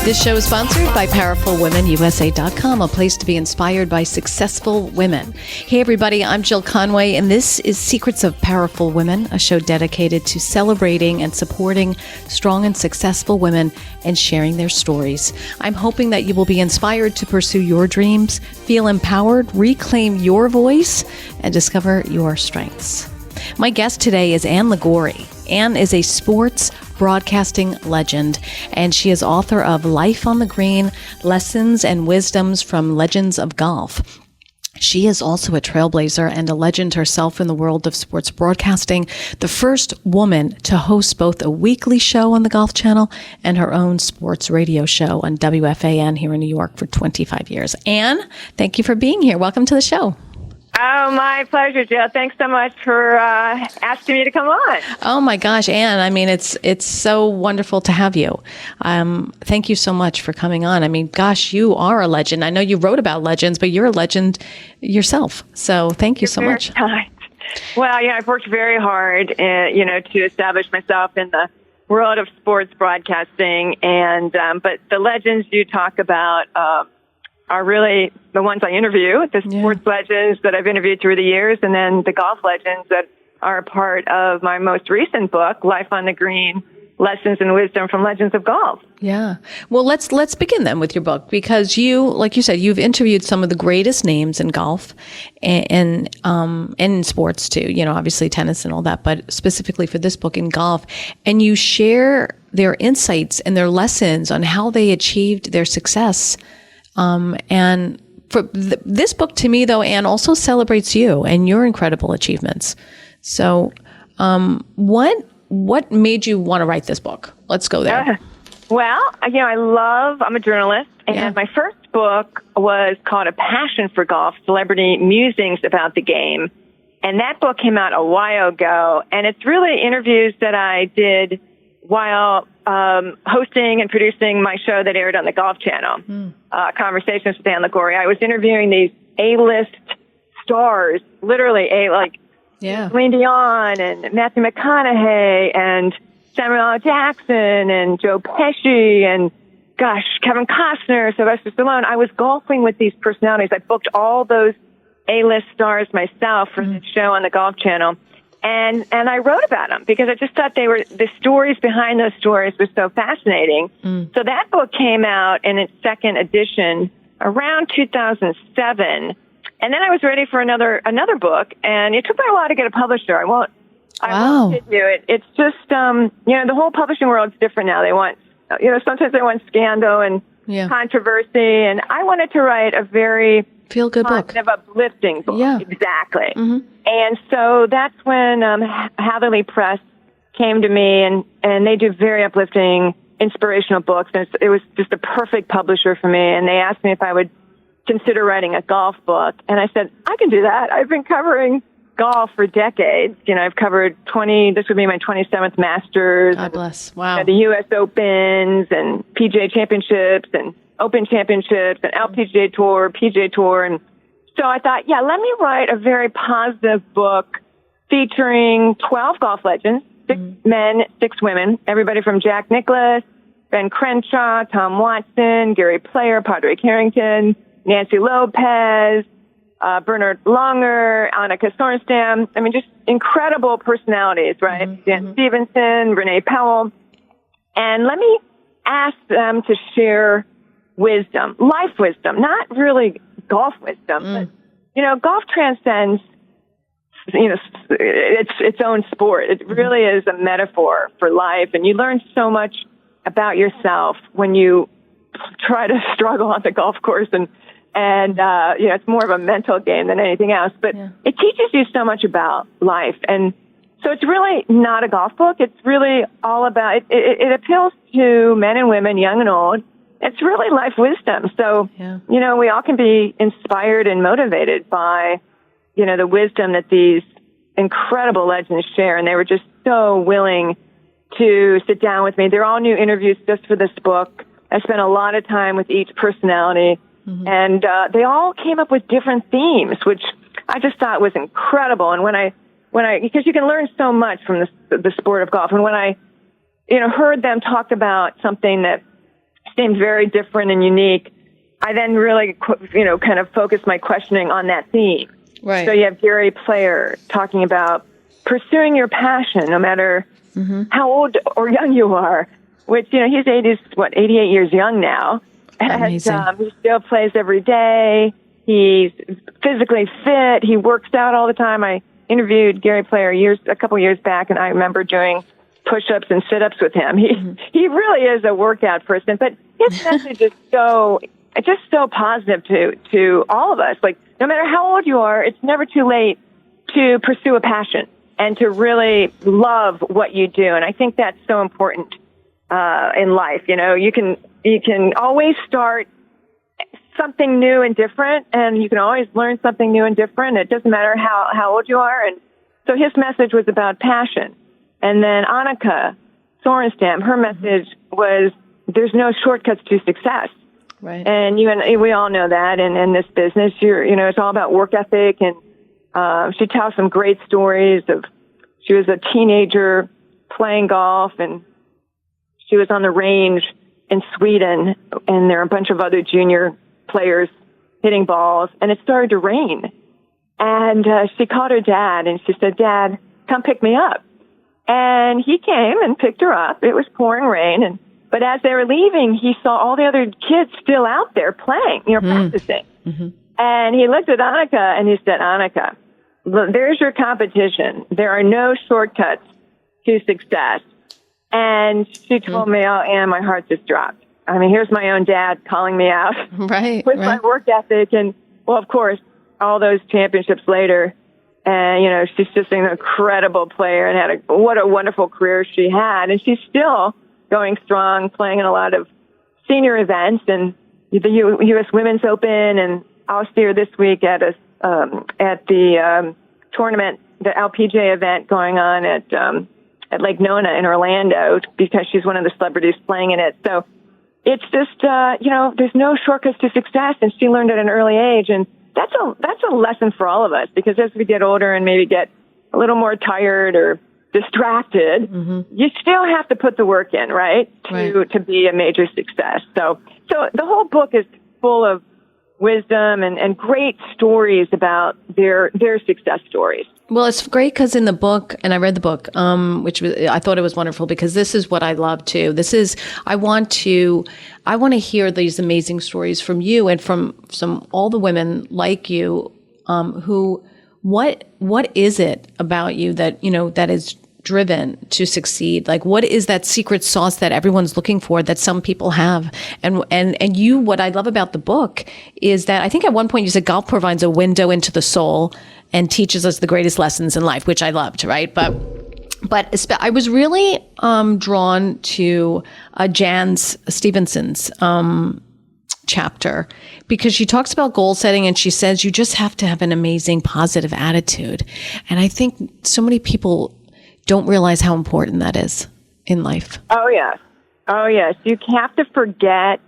This show is sponsored by PowerfulWomenUSA.com, a place to be inspired by successful women. Hey, everybody, I'm Jill Conway, and this is Secrets of Powerful Women, a show dedicated to celebrating and supporting strong and successful women and sharing their stories. I'm hoping that you will be inspired to pursue your dreams, feel empowered, reclaim your voice, and discover your strengths. My guest today is Ann Liguori. Ann is a sports broadcasting legend, and she is author of Life on the Green, Lessons and Wisdoms from Legends of Golf. She is also a trailblazer and a legend herself in the world of sports broadcasting, the first woman to host both a weekly show on the Golf Channel and her own sports radio show on WFAN here in New York for 25 years. Ann, thank you for being here. Welcome to the show. Oh, my pleasure, Jill. Thanks so much for asking me to come on. Oh, my gosh, Ann. I mean, it's so wonderful to have you. Thank you so much for coming on. I mean, gosh, you are a legend. I know you wrote about legends, but you're a legend yourself. So thank you so much. Kind. Well, yeah, I've worked very hard, to establish myself in the world of sports broadcasting. And but the legends you talk about are really the ones I interview, the sports legends that I've interviewed through the years, and then the golf legends that are a part of my most recent book, Life on the Green, Lessons and Wisdom from Legends of Golf. Yeah. Well, let's begin then with your book, because you, like you said, you've interviewed some of the greatest names in golf and in sports too, obviously tennis and all that, but specifically for this book in golf, and you share their insights and their lessons on how they achieved their success. And for this book to me, though, Ann, also celebrates you and your incredible achievements. So, what made you want to write this book? Let's go there. I'm a journalist, and my first book was called A Passion for Golf, Celebrity Musings About the Game. And that book came out a while ago, and it's really interviews that I did while hosting and producing my show that aired on the Golf Channel, Conversations with Ann Liguori. I was interviewing these A-list stars, literally Celine Dion and Matthew McConaughey and Samuel L. Jackson and Joe Pesci and, Kevin Costner, Sylvester Stallone. I was golfing with these personalities. I booked all those A-list stars myself for the show on the Golf Channel. And I wrote about them because I just thought the stories behind those stories were so fascinating. So that book came out in its second edition around 2007. And then I was ready for another book, and it took me a while to get a publisher. I won't kid you. It's just, the whole publishing world is different now. They want, sometimes they want scandal and controversy. And I wanted to write a very feel-good book, uplifting book. Yeah. Exactly. And so that's when Hatherley Press came to me, and they do very uplifting, inspirational books. And it was just a perfect publisher for me. And they asked me if I would consider writing a golf book. And I said, I can do that. I've been covering golf for decades. I've covered this would be my 27th Masters. God bless. Wow. The U.S. Opens and PGA Championships and Open Championships and LPGA Tour, PGA Tour. And so I thought, let me write a very positive book featuring 12 golf legends, 6 men, 6 women, everybody from Jack Nicklaus, Ben Crenshaw, Tom Watson, Gary Player, Padraig Harrington, Nancy Lopez, Bernard Longer, Annika Sorenstam. I mean, just incredible personalities, right? Dan Stevenson, Renee Powell. And let me ask them to share wisdom, life wisdom, not really golf wisdom, but, golf transcends, its own sport. It really is a metaphor for life. And you learn so much about yourself when you try to struggle on the golf course and it's more of a mental game than anything else, but it teaches you so much about life. And so it's really not a golf book. It's really all about, it appeals to men and women, young and old. It's really life wisdom. So, we all can be inspired and motivated by, the wisdom that these incredible legends share. And they were just so willing to sit down with me. They're all new interviews just for this book. I spent a lot of time with each personality. And they all came up with different themes, which I just thought was incredible. And because you can learn so much from the sport of golf. And when I, heard them talk about something that seemed very different and unique, I then really, kind of focused my questioning on that theme. Right. So you have Gary Player talking about pursuing your passion, no matter how old or young you are, which, he's 88 years young now. Amazing. And he still plays every day. He's physically fit. He works out all the time. I interviewed Gary Player a couple years back, and I remember doing push-ups and sit-ups with him. He really is a workout person, but his message is just so positive to all of us. Like, no matter how old you are, it's never too late to pursue a passion and to really love what you do. And I think that's so important in life. You can always start something new and different, and you can always learn something new and different. It doesn't matter how old you are. And so his message was about passion. And then Annika Sorenstam, her message was, there's no shortcuts to success. Right. And we all know that in this business, it's all about work ethic. And she tells some great stories of, she was a teenager playing golf, and she was on the range in Sweden, and there are a bunch of other junior players hitting balls, and it started to rain. And she called her dad, and she said, "Dad, come pick me up." And he came and picked her up. It was pouring rain, but as they were leaving, he saw all the other kids still out there playing, practicing. Mm-hmm. And he looked at Annika and he said, "Annika, look, there's your competition. There are no shortcuts to success." And she told me, "Oh, Ann, my heart just dropped. I mean, here's my own dad calling me out with my work ethic." And, well, of course, all those championships later, and, she's just an incredible player and what a wonderful career she had. And she's still going strong, playing in a lot of senior events and the U.S. Women's Open, and I'll see her this week at the tournament, the LPGA event going on at Lake Nona in Orlando, because she's one of the celebrities playing in it. So it's just, there's no shortcuts to success, and she learned at an early age, and that's a lesson for all of us, because as we get older and maybe get a little more tired or distracted, you still have to put the work in, right? To be a major success. So the whole book is full of wisdom and great stories about their success stories. Well, it's great because in the book, and I read the book, I thought it was wonderful, because this is what I love too. I want to hear these amazing stories from you and from all the women like you, what is it about you that, that is driven to succeed? Like, what is that secret sauce that everyone's looking for that some people have? And you, what I love about the book is that I think at one point you said golf provides a window into the soul and teaches us the greatest lessons in life, which I loved, right? But I was really drawn to Jan Stevenson's chapter, because she talks about goal setting, and she says you just have to have an amazing positive attitude. And I think so many people don't realize how important that is in life. Oh, yes. You have to forget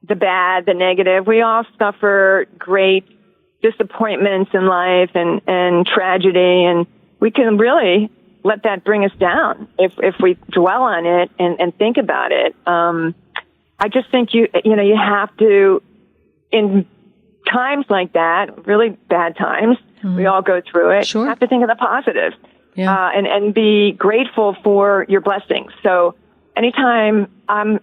the bad, the negative. We all suffer great disappointments in life and tragedy, and we can really let that bring us down if we dwell on it and think about it. I just think you have to, in times like that, really bad times, we all go through it. Sure. You have to think of the positive. Yeah. And be grateful for your blessings. So anytime I'm,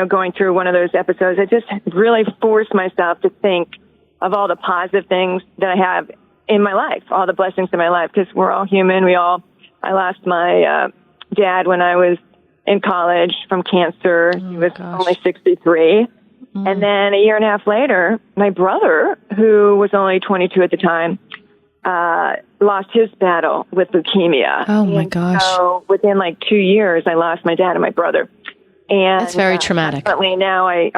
going through one of those episodes, I just really force myself to think of all the positive things that I have in my life, all the blessings in my life, because we're all human. I lost my dad when I was in college from cancer. He was only 63. And then a year and a half later, my brother, who was only 22 at the time, lost his battle with leukemia. Oh my gosh. So within 2 years, I lost my dad and my brother. And that's very traumatic. Currently now I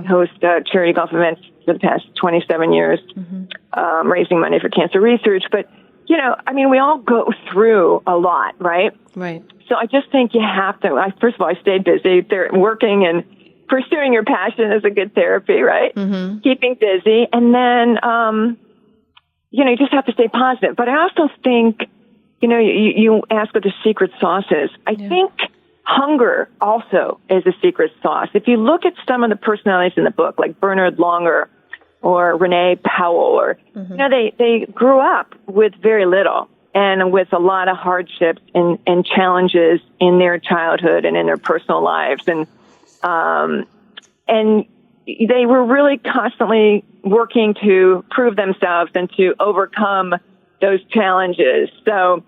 host charity golf events for the past 27 years, raising money for cancer research. But, we all go through a lot, right? Right. So I just think you have to, first of all, I stayed busy. Working and pursuing your passion is a good therapy, right? Mm-hmm. Keeping busy. And then, you just have to stay positive. But I also think, you ask what the secret sauce is. I think hunger also is a secret sauce. If you look at some of the personalities in the book, like Bernard Longer or Renee Powell, or they grew up with very little and with a lot of hardships and challenges in their childhood and in their personal lives, and they were really constantly working to prove themselves and to overcome those challenges. So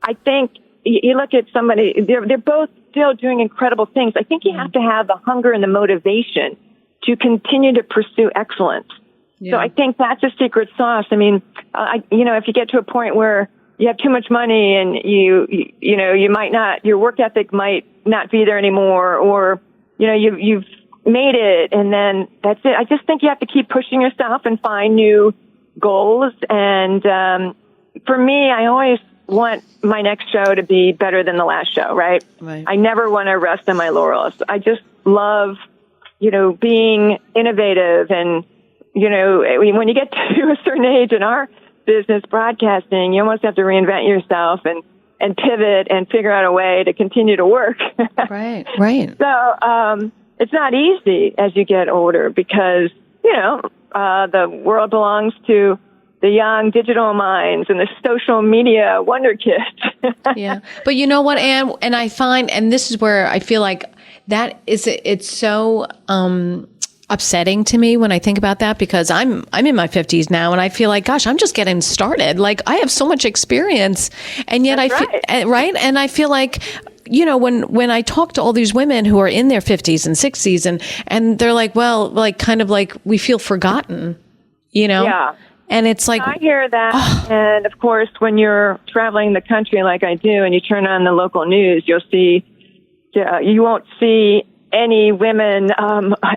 I think you look at somebody, they're both still doing incredible things. I think you have to have the hunger and the motivation to continue to pursue excellence. Yeah. So I think that's a secret sauce. I mean, if you get to a point where you have too much money and you might not, your work ethic might not be there anymore, or, you've made it and then that's it. I just think you have to keep pushing yourself and find new goals. And, for me, I always want my next show to be better than the last show, right? I never want to rest on my laurels. I just love, being innovative. And, when you get to a certain age in our business, broadcasting, you almost have to reinvent yourself and pivot and figure out a way to continue to work. Right. So, it's not easy as you get older because, the world belongs to the young digital minds and the social media wonder kids. Yeah. But you know what, Ann? And I find, and this is where I feel like it's so, upsetting to me when I think about that, because I'm in my 50s now and I feel like, gosh, I'm just getting started. Like I have so much experience, and yet right. And I feel like, when I talk to all these women who are in their 50s and 60s and they're like, well, like kind of like we feel forgotten, Yeah. And it's like, I hear that. And of course, when you're traveling the country like I do and you turn on the local news, you won't see any women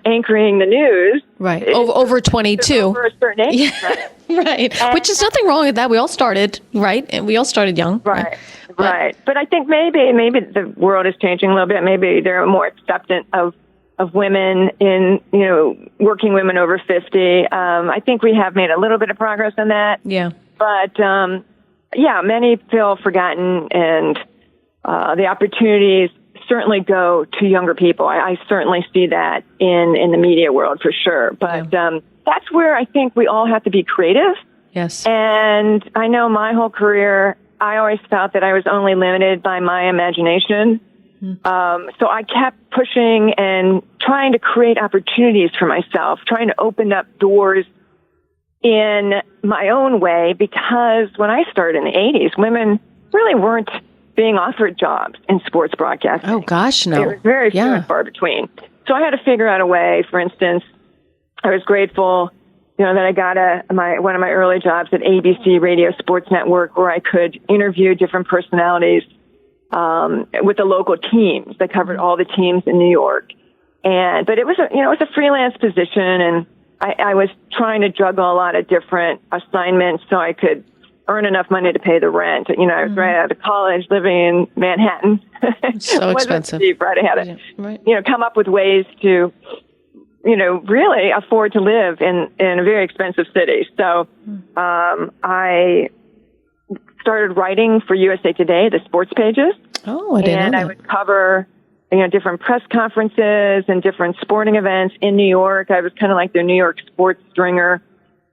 anchoring the news. Right. Over 22. Over a certain age. Yeah. Right. Which is nothing wrong with that. We all started, right? And we all started young. Right. But I think maybe the world is changing a little bit. Maybe they're more acceptant of women in, working women over 50. I think we have made a little bit of progress on that. Yeah. But, many feel forgotten, and the opportunities certainly go to younger people. I certainly see that in the media world for sure. But that's where I think we all have to be creative. Yes. And I know my whole career, I always felt that I was only limited by my imagination. So I kept pushing and trying to create opportunities for myself, trying to open up doors in my own way, because when I started in the 80s, women really weren't being offered jobs in sports broadcasting. Oh, gosh, no. It was very few and far between. So I had to figure out a way. For instance, I was grateful, that I got one of my early jobs at ABC Radio Sports Network, where I could interview different personalities with the local teams. They covered all the teams in New York. But it was a freelance position, and I was trying to juggle a lot of different assignments so I could earn enough money to pay the rent. I was right out of college, living in Manhattan. So expensive. Cheap, right? I had to, come up with ways to, really afford to live in a very expensive city. So, I started writing for USA Today, the sports pages. Oh, I didn't know that. And I would cover, different press conferences and different sporting events in New York. I was kind of like their New York sports stringer.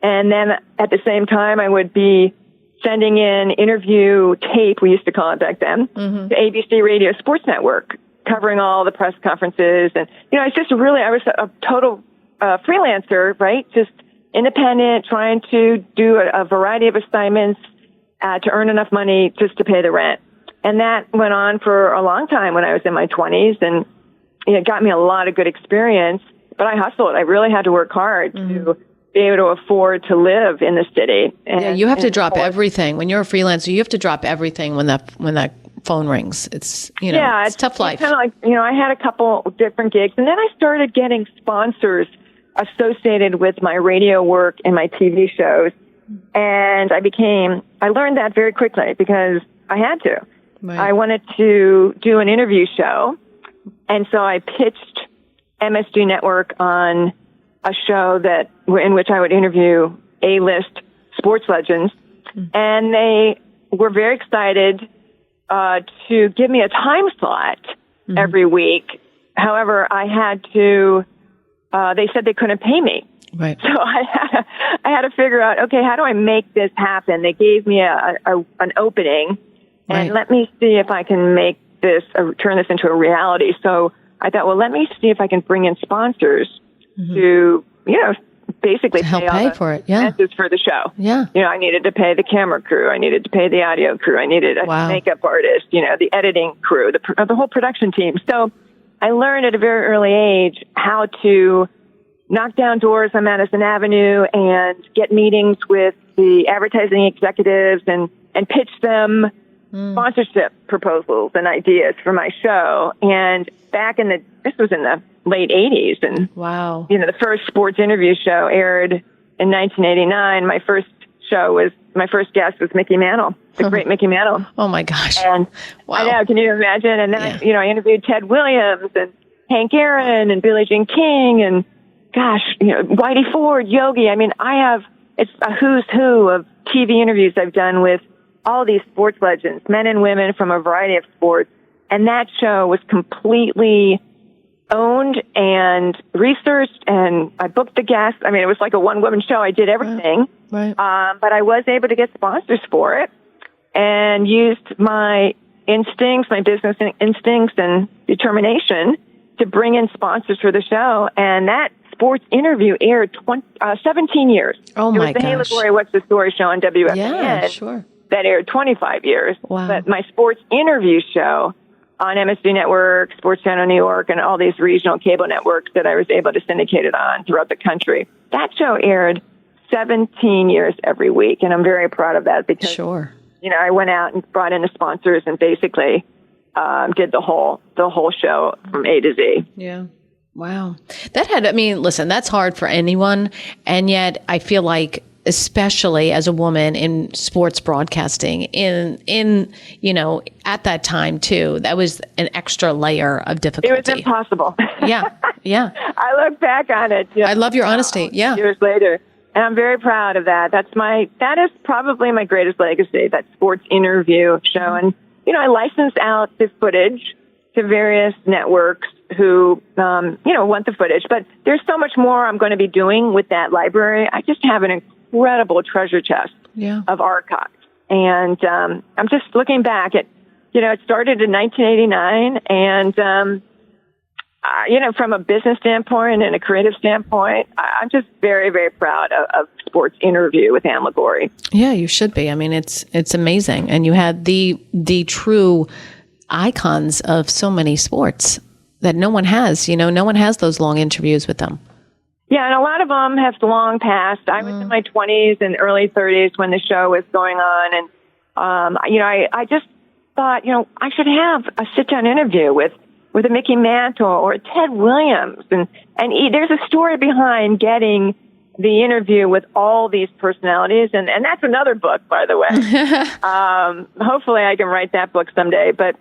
And then at the same time, I would be sending in interview tape, we used to call it back then, to ABC Radio Sports Network, covering all the press conferences. And, it's just I was a total freelancer, right? Just independent, trying to do a variety of assignments to earn enough money just to pay the rent. And that went on for a long time when I was in my 20s, and it got me a lot of good experience. But I hustled. I really had to work hard to be able to afford to live in the city. And, you have to drop everything. When you're a freelancer, you have to drop everything when that phone rings. It's, it's tough life. Kind of like, I had a couple different gigs, and then I started getting sponsors associated with my radio work and my TV shows. And I learned that very quickly because I had to. Right. I wanted to do an interview show, and so I pitched MSG Network on a show in which I would interview A-list sports legends, and they were very excited to give me a time slot every week. However, I had to, they said they couldn't pay me. Right. So I had to figure out, okay, how do I make this happen? They gave me an opening, and let me see if I can make this, turn this into a reality. So I thought, well, let me see if I can bring in sponsors to, basically pay for it. Yeah. Expenses for the show. Yeah. I needed to pay the camera crew. I needed to pay the audio crew. I needed a makeup artist, the editing crew, the whole production team. So I learned at a very early age how to knock down doors on Madison Avenue and get meetings with the advertising executives and pitch them sponsorship proposals and ideas for my show. And this was in the late 80s. And, the first sports interview show aired in 1989. My first guest was Mickey Mantle, the great Mickey Mantle. Oh my gosh. And I know, can you imagine? And then, I interviewed Ted Williams and Hank Aaron and Billie Jean King and Whitey Ford, Yogi. I mean, it's a who's who of TV interviews I've done with all these sports legends, men and women from a variety of sports. And that show was completely owned and researched, and I booked the guests. I mean, it was like a one-woman show. I did everything. Right. But I was able to get sponsors for it and used my instincts, my business instincts and determination to bring in sponsors for the show. And that sports interview aired 17 years. Oh, my gosh. It was the Ann Liguori What's the Story show on WFAN. Yeah, sure. That aired 25 years. Wow. But my sports interview show on MSG Network, Sports Channel New York, and all these regional cable networks that I was able to syndicate it on throughout the country. That show aired 17 years every week, and I'm very proud of that because, I went out and brought in the sponsors and basically did the whole show from A to Z. Yeah. Wow. Listen, that's hard for anyone, and yet I feel like, especially as a woman in sports broadcasting, at that time too, that was an extra layer of difficulty. It was impossible. Yeah. I look back on it. I love your honesty. Yeah. Years later. And I'm very proud of that. That is probably my greatest legacy, that sports interview show. And, I licensed out the footage to various networks who, want the footage. But there's so much more I'm going to be doing with that library. I just have an incredible treasure chest of archives. And I'm just looking back at, it started in 1989. And, from a business standpoint and a creative standpoint, I'm just very, very proud of sports interview with Ann Liguori. Yeah, you should be. I mean, it's amazing. And you had the true icons of so many sports that no one has. No one has those long interviews with them. Yeah, and a lot of them have long passed. I was in my 20s and early 30s when the show was going on. And, I just thought, I should have a sit-down interview with a Mickey Mantle or a Ted Williams. And there's a story behind getting the interview with all these personalities. And that's another book, by the way. Hopefully I can write that book someday. But,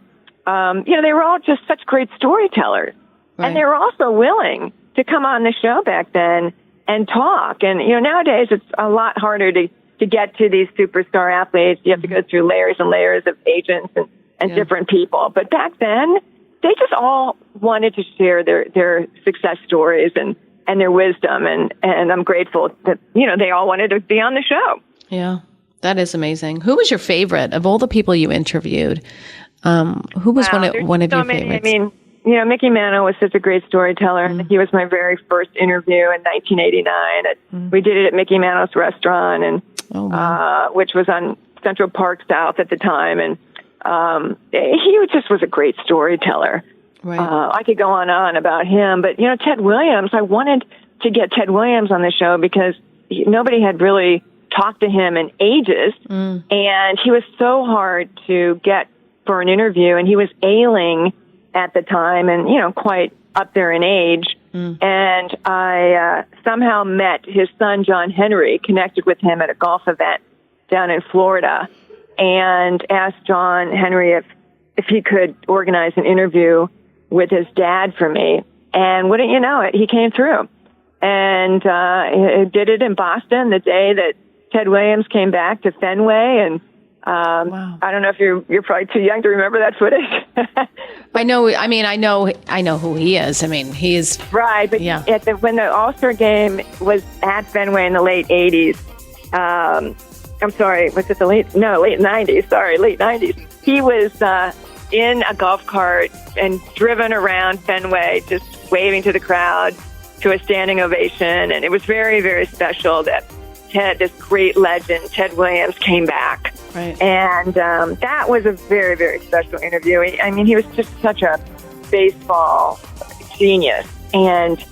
they were all just such great storytellers. Right. And they were also willing to come on the show back then and talk. And, nowadays it's a lot harder to get to these superstar athletes. You have to go through layers and layers of agents and different people. But back then, they just all wanted to share their success stories and their wisdom. And I'm grateful that, they all wanted to be on the show. Yeah, that is amazing. Who was your favorite of all the people you interviewed? Who was one of your favorites? I mean, Mickey Mantle was such a great storyteller. Mm-hmm. He was my very first interview in 1989. We did it at Mickey Mantle's restaurant, and which was on Central Park South at the time. And he just was a great storyteller. Right. I could go on about him, but Ted Williams, I wanted to get Ted Williams on the show because nobody had really talked to him in ages, and he was so hard to get for an interview, and he was ailing at the time and, quite up there in age. And I somehow met his son, John Henry, connected with him at a golf event down in Florida, and asked John Henry if he could organize an interview with his dad for me. And wouldn't you know it, he came through. And he did it in Boston the day that Ted Williams came back to Fenway, and Wow. I don't know if you're probably too young to remember that footage. I know who he is. I mean, he is right. But yeah. When the All-Star game was at Fenway in the late 80s, I'm sorry, was it late 90s? Sorry, late 90s. He was in a golf cart and driven around Fenway, just waving to the crowd to a standing ovation. And it was very, very special that this great legend, Ted Williams, came back. Right. And that was a very, very special interview. I mean, he was just such a baseball genius. And,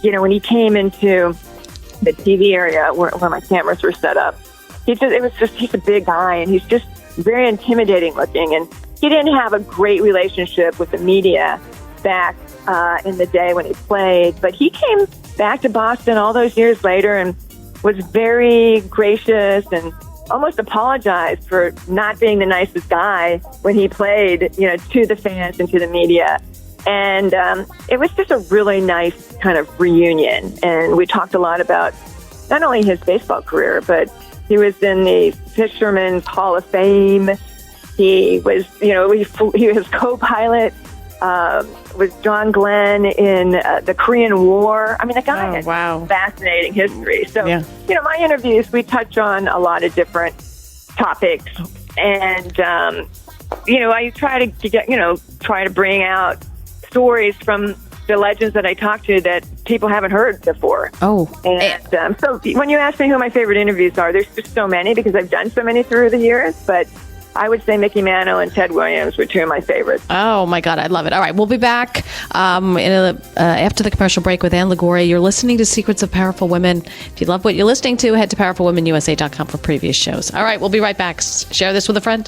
when he came into the TV area where my cameras were set up, he's a big guy, and he's just very intimidating looking. And he didn't have a great relationship with the media back in the day when he played. But he came back to Boston all those years later and was very gracious and almost apologized for not being the nicest guy when he played, to the fans and to the media. And it was just a really nice kind of reunion. And we talked a lot about not only his baseball career, but he was in the Fisherman's Hall of Fame. He was, he was co-pilot with John Glenn in the Korean War. I mean, the guy had fascinating history. So, my interviews, we touch on a lot of different topics. And, I try to bring out stories from the legends that I talk to that people haven't heard before. Oh. And so when you ask me who my favorite interviews are, there's just so many because I've done so many through the years. But I would say Mickey Mantle and Ted Williams were two of my favorites. Oh, my God. I love it. All right. We'll be back after the commercial break with Ann Liguori. You're listening to Secrets of Powerful Women. If you love what you're listening to, head to powerfulwomenusa.com for previous shows. All right. We'll be right back. Share this with a friend.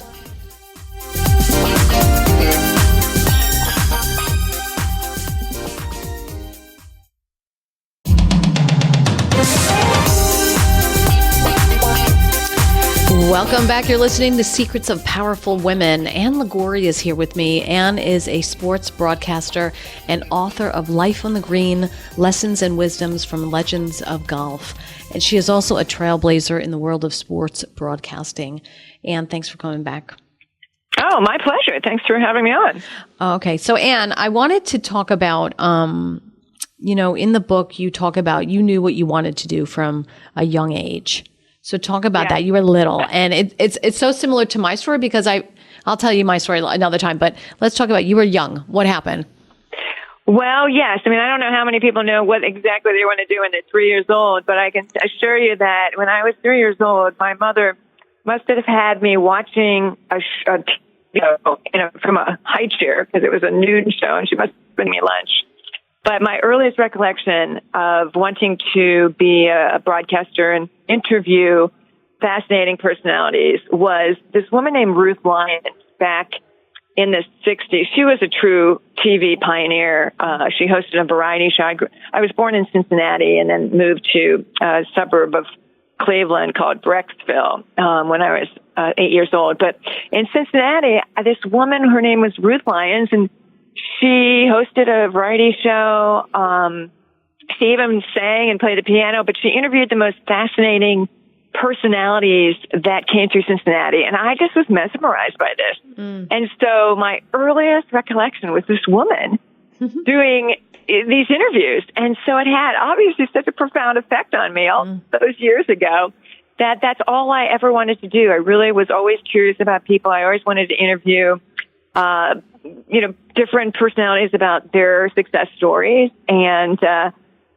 Welcome back. You're listening to Secrets of Powerful Women. Ann Liguori is here with me. Ann is a sports broadcaster and author of Life on the Green, Lessons and Wisdoms from Legends of Golf. And she is also a trailblazer in the world of sports broadcasting. Ann, thanks for coming back. Oh, my pleasure. Thanks for having me on. Okay. So, Ann, I wanted to talk about, in the book, you talk about you knew what you wanted to do from a young age. So talk about that. You were little, and it's so similar to my story because I'll tell you my story another time. But let's talk about you were young. What happened? Well, yes. I mean, I don't know how many people know what exactly they want to do when they're 3 years old, but I can assure you that when I was 3 years old, my mother must have had me watching a from a high chair because it was a noon show, and she must have given me lunch. But my earliest recollection of wanting to be a broadcaster and interview fascinating personalities was this woman named Ruth Lyons back in the 60s. She was a true TV pioneer. She hosted a variety show. I was born in Cincinnati and then moved to a suburb of Cleveland called Brecksville when I was 8 years old. But in Cincinnati, this woman, her name was Ruth Lyons, and she hosted a variety show. She even sang and played the piano, but she interviewed the most fascinating personalities that came through Cincinnati. And I just was mesmerized by this. And so my earliest recollection was this woman doing these interviews. And so it had obviously such a profound effect on me all those years ago that that's all I ever wanted to do. I really was always curious about people. I always wanted to interview different personalities about their success stories. And,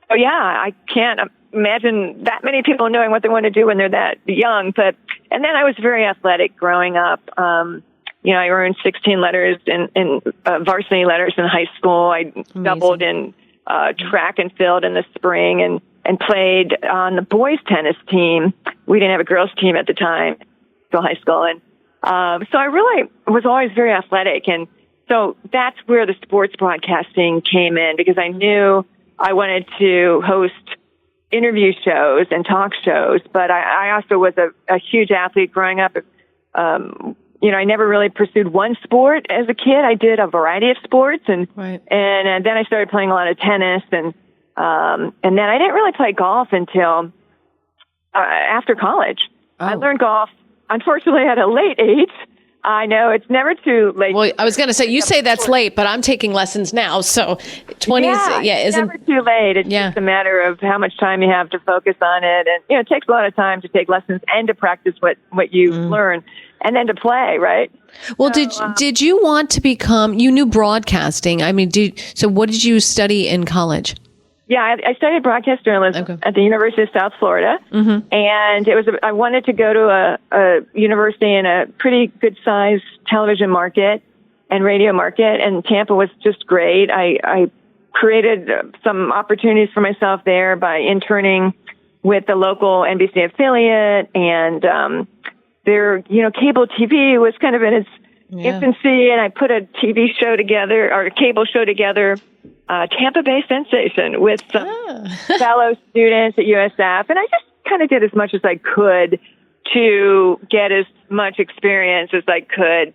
I can't imagine that many people knowing what they want to do when they're that young. And then I was very athletic growing up. I earned 16 letters in varsity letters in high school. I doubled in, track and field in the spring and played on the boys tennis team. We didn't have a girls team at the time, till high school. And, so I really was always very athletic. And so that's where the sports broadcasting came in because I knew I wanted to host interview shows and talk shows, but I also was a huge athlete growing up. I never really pursued one sport as a kid. I did a variety of sports and then I started playing a lot of tennis and then I didn't really play golf until after college. I learned golf unfortunately at a late age. I know it's never too late. Well, I was going to say, you say that's late, but I'm taking lessons now. So 20s, it's never too late. It's just a matter of how much time you have to focus on it. And, it takes a lot of time to take lessons and to practice what you learn and then to play, right? Well, did you want to become, you knew broadcasting. I mean, so what did you study in college? Yeah, I studied broadcast journalism at the University of South Florida, and I wanted to go to a university in a pretty good sized television market and radio market, and Tampa was just great. I created some opportunities for myself there by interning with the local NBC affiliate, and their cable TV was kind of in its infancy, and I put a TV show together, or a cable show together, Tampa Bay Sensation, with some fellow students at USF, and I just kind of did as much as I could to get as much experience as I could,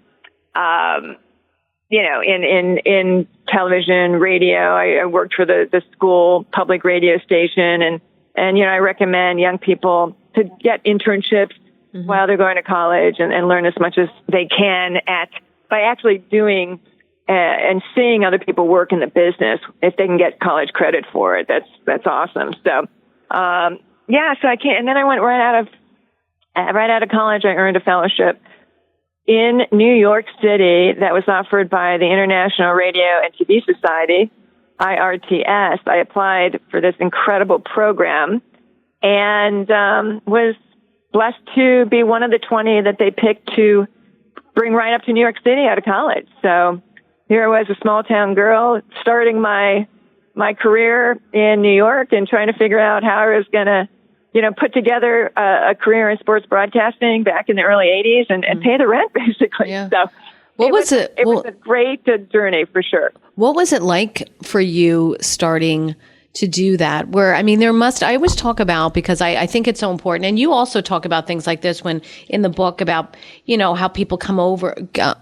in television, radio. I worked for the school public radio station, and I recommend young people to get internships while they're going to college and learn as much as they can by actually doing and seeing other people work in the business. If they can get college credit for it, that's awesome. So, so I can't. And then I went right out of college. I earned a fellowship in New York City that was offered by the International Radio and TV Society, IRTS. I applied for this incredible program and was blessed to be one of the 20 that they picked to bring right up to New York City out of college. So here I was, a small town girl, starting my career in New York and trying to figure out how I was going to, put together a career in sports broadcasting back in the early 80s and pay the rent, basically. Yeah. So it was a great journey for sure. What was it like for you starting to do that? Where, I always talk about, because I think it's so important. And you also talk about things like this when in the book about, how people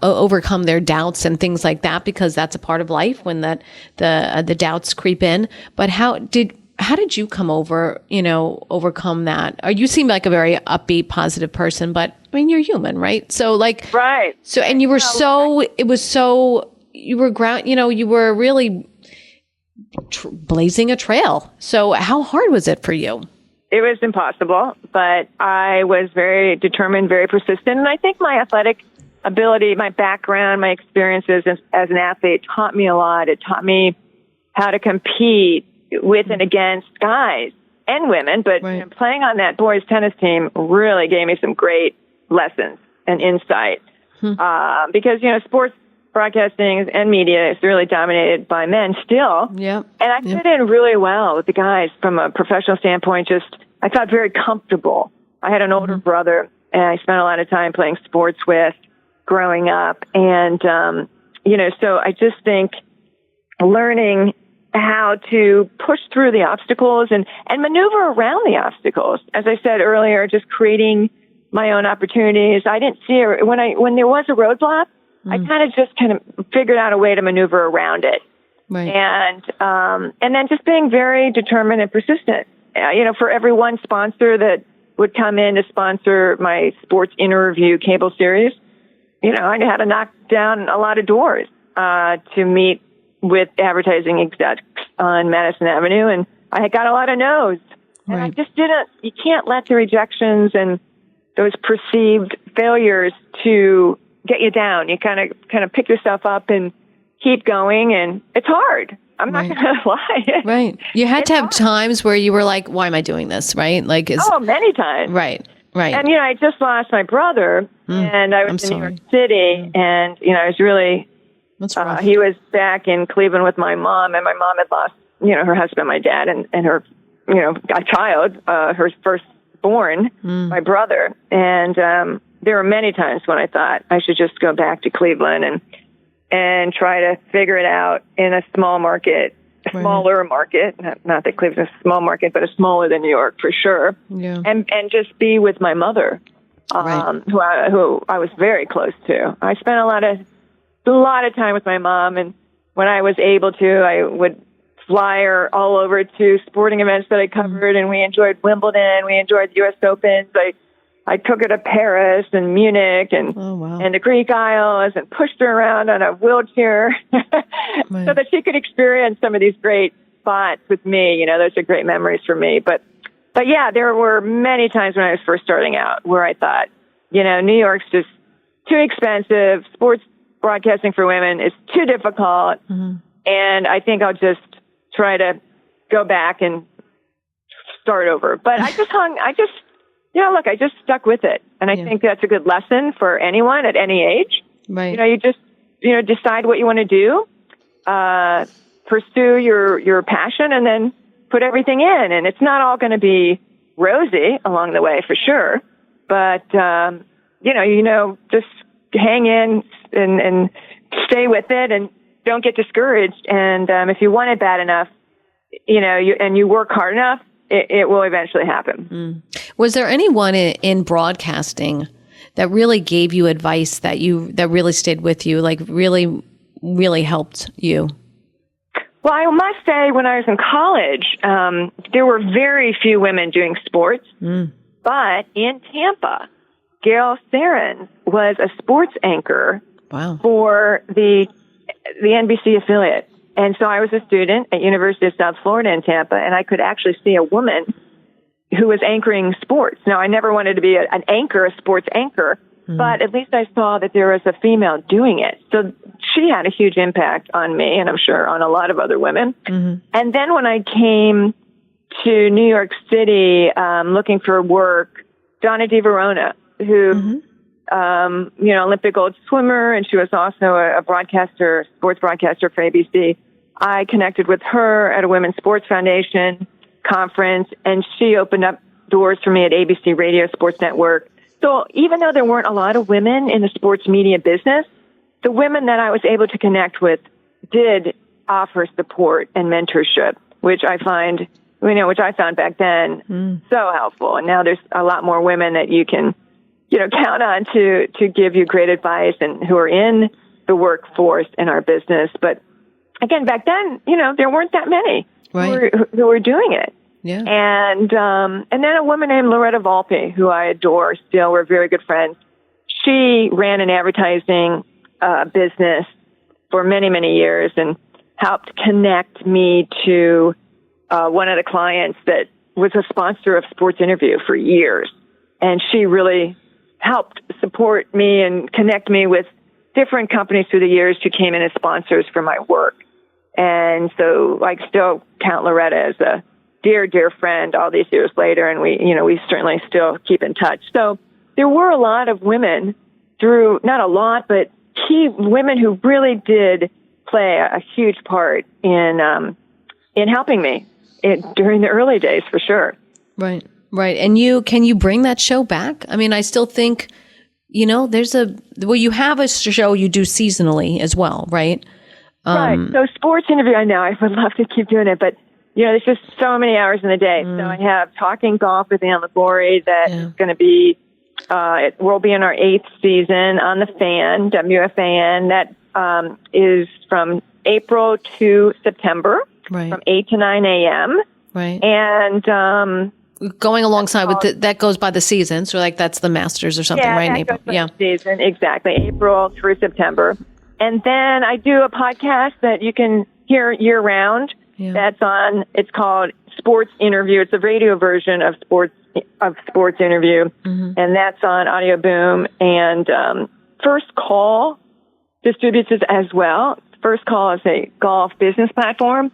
overcome their doubts and things like that, because that's a part of life when the doubts creep in. But how did you overcome that? Or you seem like a very upbeat, positive person, but you're human, right? So right. So, and you were you were really blazing a trail. So how hard was it for you? It was impossible, but I was very determined, very persistent. And I think my athletic ability, my background, my experiences as an athlete taught me a lot. It taught me how to compete with and against guys and women. But playing on that boys tennis team really gave me some great lessons and insight. Because, sports broadcasting and media is really dominated by men still. Yeah. And I fit in really well with the guys from a professional standpoint. I felt very comfortable. I had an older brother, and I spent a lot of time playing sports with growing up. And, so I just think learning how to push through the obstacles and maneuver around the obstacles. As I said earlier, just creating my own opportunities. I didn't see it when there was a roadblock. I kind of figured out a way to maneuver around it. Right. And then just being very determined and persistent. For every one sponsor that would come in to sponsor my sports interview cable series, I had to knock down a lot of doors, to meet with advertising execs on Madison Avenue. And I got a lot of no's. And I just you can't let the rejections and those perceived failures to get you down. You kind of pick yourself up and keep going, and it's hard. I'm not going to lie. Right. You had to have times where you were like, why am I doing this? Right. Many times. Right. Right. And, I just lost my brother, and I was in New York City, and, I was really, he was back in Cleveland with my mom, and my mom had lost, her husband, my dad, and her, a child, her firstborn, my brother. And, there were many times when I thought I should just go back to Cleveland and try to figure it out in a small market, smaller market. Not that Cleveland's a small market, but a smaller than New York for sure. Yeah. And just be with my mother, who I was very close to. I spent a lot of time with my mom, and when I was able to, I would fly her all over to sporting events that I covered, and we enjoyed Wimbledon, we enjoyed the U.S. Opens. I took her to Paris and Munich and and the Greek Isles and pushed her around on a wheelchair so that she could experience some of these great spots with me. You know, those are great memories for me. But yeah, there were many times when I was first starting out where I thought, you know, New York's just too expensive. Sports broadcasting for women is too difficult. And I think I'll just try to go back and start over. But I just stuck with it. And I think that's a good lesson for anyone at any age. Right. You know, you just, decide what you want to do, pursue your passion, and then put everything in. And it's not all going to be rosy along the way for sure. But, just hang in and stay with it and don't get discouraged. And if you want it bad enough, you work hard enough, it will eventually happen. Was there anyone in broadcasting that really gave you advice that really stayed with you, like really, really helped you? Well, I must say when I was in college, there were very few women doing sports. But in Tampa, Gail Sarins was a sports anchor for the NBC affiliate. And so I was a student at University of South Florida in Tampa, and I could actually see a woman who was anchoring sports. Now, I never wanted to be an anchor, a sports anchor, but at least I saw that there was a female doing it. So she had a huge impact on me, and I'm sure on a lot of other women. And then when I came to New York City looking for work, Donna DiVerona, who, Olympic gold swimmer, and she was also a broadcaster, sports broadcaster for ABC. I connected with her at a Women's Sports Foundation conference, and she opened up doors for me at ABC Radio Sports Network. So even though there weren't a lot of women in the sports media business, the women that I was able to connect with did offer support and mentorship, which I found back then so helpful. And now there's a lot more women that you can, count on to give you great advice and who are in the workforce in our business. But again, back then, there weren't that many who were doing it. Yeah. And then a woman named Loretta Volpe, who I adore still. We're very good friends. She ran an advertising business for many, many years and helped connect me to one of the clients that was a sponsor of Sports Interview for years. And she really helped support me and connect me with different companies through the years who came in as sponsors for my work. And so I still count Loretta as a dear, dear friend all these years later, and we certainly still keep in touch. So there were a lot of women not a lot, but key women who really did play a huge part in helping me during the early days, for sure. Right. And can you bring that show back? I mean, I still think, you have a show you do seasonally as well, right? Right. So Sports Interview, I know I would love to keep doing it, but there's just so many hours in the day. So I have Talking Golf with Ann Liguori that is going to be, we'll be in our 8th season on the FAN, WFAN. That is from April to September, from 8 to 9 a.m. Right. And going alongside with that goes by the season. So like that's the Masters or something, right? In April. The season, exactly. April through September. And then I do a podcast that you can hear year round. Yeah. It's called Sports Interview. It's a radio version of Sports Interview. And that's on Audio Boom. And First Call distributes it as well. First Call is a golf business platform.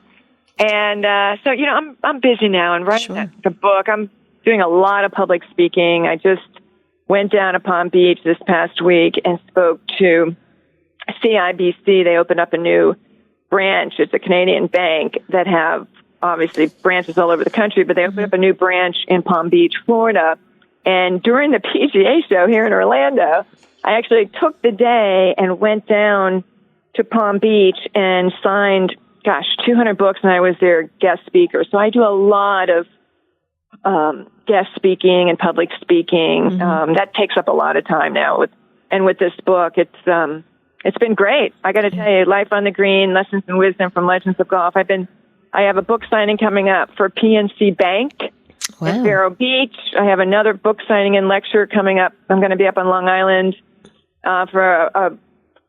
And so I'm busy now and writing the book. I'm doing a lot of public speaking. I just went down to Palm Beach this past week and spoke to CIBC. They opened up a new branch. It's a Canadian bank that have obviously branches all over the country, but they opened up a new branch in Palm Beach, Florida. And during the PGA show here in Orlando, I actually took the day and went down to Palm Beach and signed 200 books, and I was their guest speaker. So I do a lot of guest speaking and public speaking. That takes up a lot of time now. With this book, it's been great. I got to tell you, Life on the Green, Lessons in Wisdom from Legends of Golf. I have a book signing coming up for PNC Bank in Vero Beach. I have another book signing and lecture coming up. I'm going to be up on Long Island for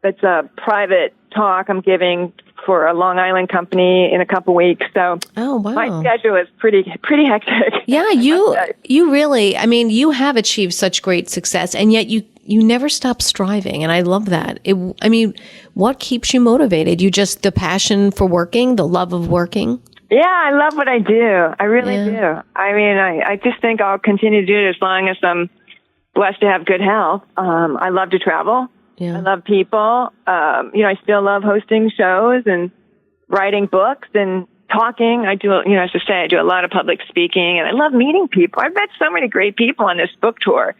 it's a private talk I'm giving for a Long Island company in a couple weeks. So my schedule is pretty hectic. Yeah, you really, I mean, you have achieved such great success, and yet you never stop striving, and I love that. I mean, what keeps you motivated? You just the passion for working, the love of working? Yeah, I love what I do. I really do. I mean, I just think I'll continue to do it as long as I'm blessed to have good health. I love to travel. Yeah. I love people. I still love hosting shows and writing books and talking. I do, as I say, I do a lot of public speaking, and I love meeting people. I've met so many great people on this book tour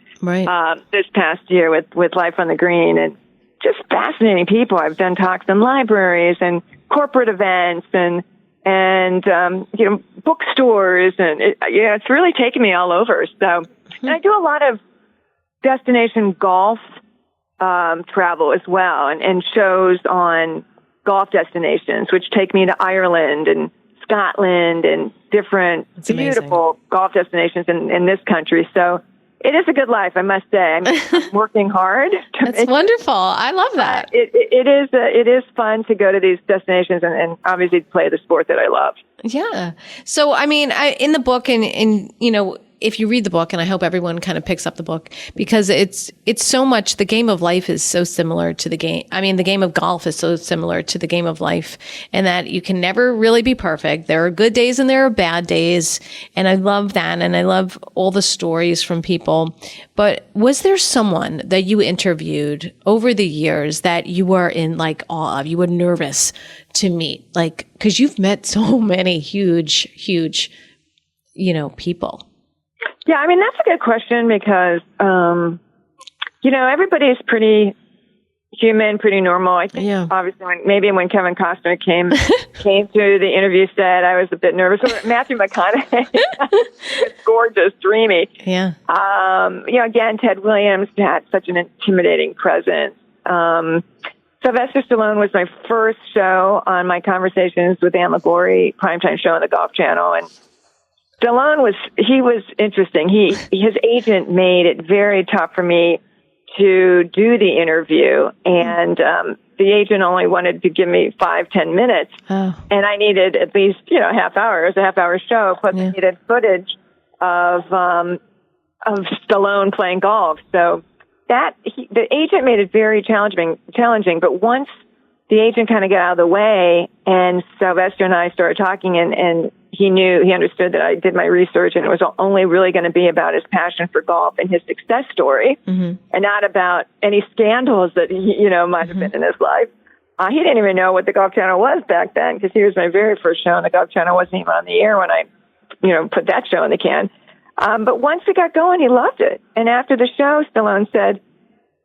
this past year with Life on the Green, and just fascinating people. I've done talks in libraries and corporate events and bookstores, and it's really taken me all over. So, and I do a lot of destination golf travel as well, and shows on golf destinations, which take me to Ireland and Scotland and different beautiful golf destinations in this country. So it is a good life, I must say. I'm working hard. That's wonderful. I love that. It is fun to go to these destinations and obviously play the sport that I love. Yeah. So, I mean, in the book and if you read the book, and I hope everyone kind of picks up the book, because it's so much, the game of life is so similar to the game. I mean, the game of golf is so similar to the game of life, and that you can never really be perfect. There are good days and there are bad days. And I love that. And I love all the stories from people. But was there someone that you interviewed over the years that you were in like awe of, you were nervous to meet? Like, cause you've met so many huge, people. Yeah, I mean, that's a good question because, everybody's pretty human, pretty normal. I think obviously when Kevin Costner came to the interview set, I was a bit nervous. Matthew McConaughey, it's gorgeous, dreamy. Yeah. Again, Ted Williams had such an intimidating presence. Sylvester Stallone was my first show on my Conversations with Ann Liguori primetime show on the Golf Channel, and Stallone was interesting. His agent made it very tough for me to do the interview, and the agent only wanted to give me 5-10 minutes, and I needed at least a half hour. It was a half-hour show, plus I needed footage of Stallone playing golf. So the agent made it very challenging. But once the agent kind of got out of the way, and Sylvester and I started talking, and he understood that I did my research, and it was only really going to be about his passion for golf and his success story, and not about any scandals that he, might have been in his life. He didn't even know what the Golf Channel was back then, because he was my very first show, and the Golf Channel wasn't even on the air when I, put that show in the can. But once we got going, he loved it. And after the show, Stallone said,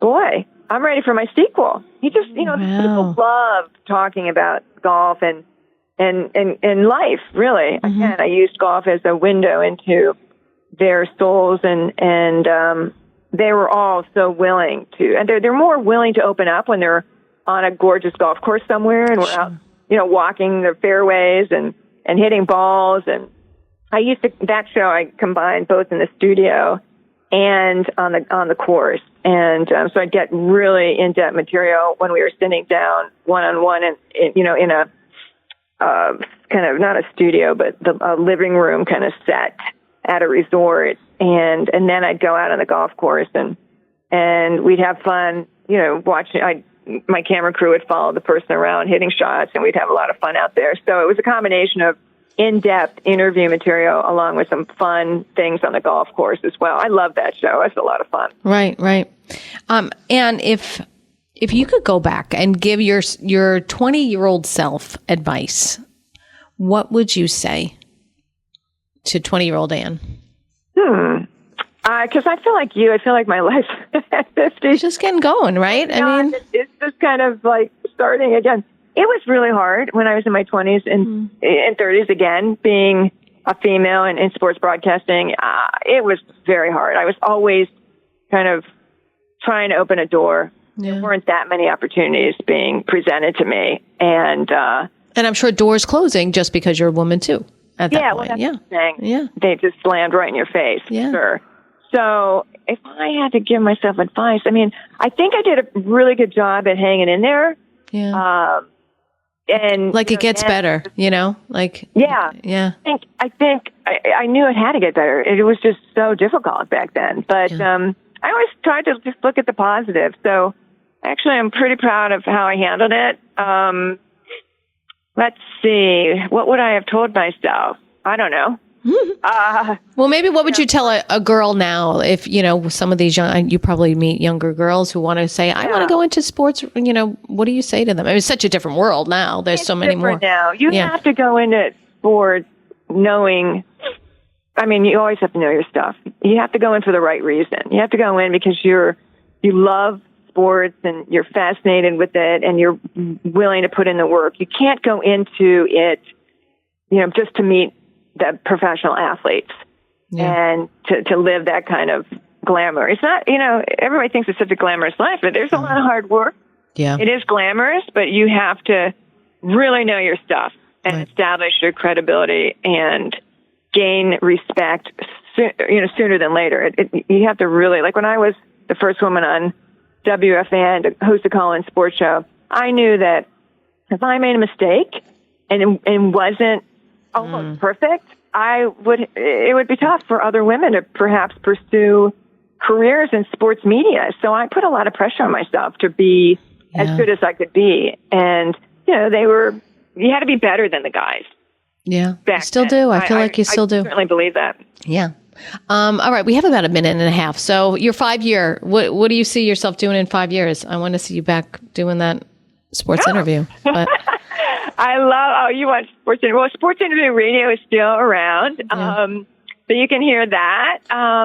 "Boy, I'm ready for my sequel." He just, people love talking about golf and life, really. Again, I used golf as a window into their souls, and they were all so willing to, and they're more willing to open up when they're on a gorgeous golf course somewhere, and we're out, walking the fairways and hitting balls. And that show I combined both in the studio and on the course. And so I'd get really in-depth material when we were sitting down one-on-one and, in a kind of not a studio, but a living room kind of set at a resort. And then I'd go out on the golf course and we'd have fun, watching. My camera crew would follow the person around hitting shots, and we'd have a lot of fun out there. So it was a combination of in-depth interview material along with some fun things on the golf course as well. I love that show. It's a lot of fun. Right. And if you could go back and give your 20-year-old self advice, what would you say to 20-year-old Ann? Because I feel like my life at 50 is just getting going, right? It's just kind of like starting again. It was really hard when I was in my 20s and 30s again, being a female in sports broadcasting. It was very hard. I was always kind of trying to open a door. Yeah. There weren't that many opportunities being presented to me. And I'm sure doors closing just because you're a woman too. at that Yeah, point. well, that's Yeah. the thing. Yeah. They just slammed right in your face. Yeah. Sure. So if I had to give myself advice, I mean, I think I did a really good job at hanging in there. Yeah. And Like it gets better, like, yeah. Yeah. I think I knew it had to get better. It was just so difficult back then. But I always tried to just look at the positive. So actually, I'm pretty proud of how I handled it. Let's see. What would I have told myself? I don't know. Well, maybe what would you tell a girl now if, some of these you probably meet younger girls who want to say, I want to go into sports, what do you say to them? I mean, it's such a different world now. There's so many more. Now. You have to go into sports knowing, I mean, you always have to know your stuff. You have to go in for the right reason. You have to go in because you love sports and you're fascinated with it and you're willing to put in the work. You can't go into it, just to meet the professional athletes and to live that kind of glamour. It's not, everybody thinks it's such a glamorous life, but there's a lot of hard work. Yeah. It is glamorous, but you have to really know your stuff and establish your credibility and gain respect, sooner than later. You have to really, like when I was the first woman on WFAN to host a call-in sports show, I knew that if I made a mistake and wasn't almost perfect, it would be tough for other women to perhaps pursue careers in sports media. So I put a lot of pressure on myself to be as good as I could be. And, you had to be better than the guys. Yeah. You still do. I feel like you still do. I certainly believe that. Yeah. All right. We have about a minute and a half. So your 5 year, what do you see yourself doing in 5 years? I want to see you back doing that sports interview. But I love, you want sports interview. Well, sports interview radio is still around. Yeah. So you can hear that.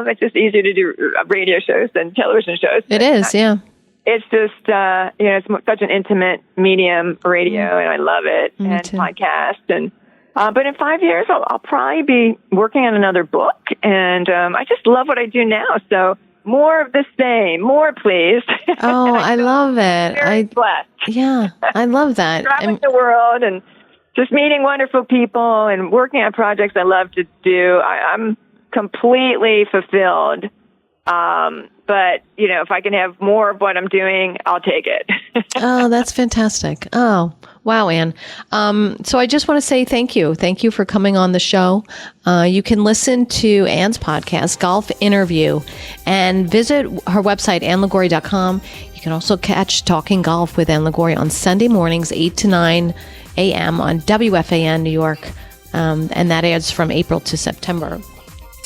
It's just easier to do radio shows than television shows. It is, yeah. It's just, it's such an intimate medium, radio, and I love it. Me and too. podcast. And, but in 5 years, I'll probably be working on another book. And I just love what I do now. So more of the same. More, please. Oh, I love it. Very blessed. Yeah, I love that. Traveling the world and just meeting wonderful people and working on projects I love to do. I'm completely fulfilled. But, if I can have more of what I'm doing, I'll take it. Oh, that's fantastic. Oh, wow, Ann. So I just want to say thank you. Thank you for coming on the show. You can listen to Ann's podcast, Golf Interview, and visit her website, AnnLiguori.com. You can also catch Talking Golf with Ann Liguori on Sunday mornings, 8 to 9 a.m. on WFAN New York. And that airs from April to September.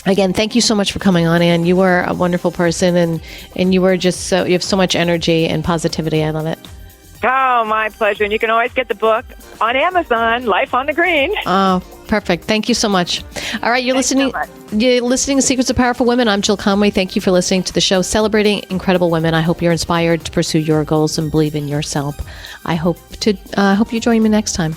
Again, thank you so much for coming on, Ann. You are a wonderful person, and you are just you have so much energy and positivity. I love it. Oh, my pleasure. And you can always get the book on Amazon, Life on the Green. Oh, perfect. Thank you so much. All right, you're listening to Secrets of Powerful Women. I'm Jill Conway. Thank you for listening to the show celebrating incredible women. I hope you're inspired to pursue your goals and believe in yourself. I hope you join me next time.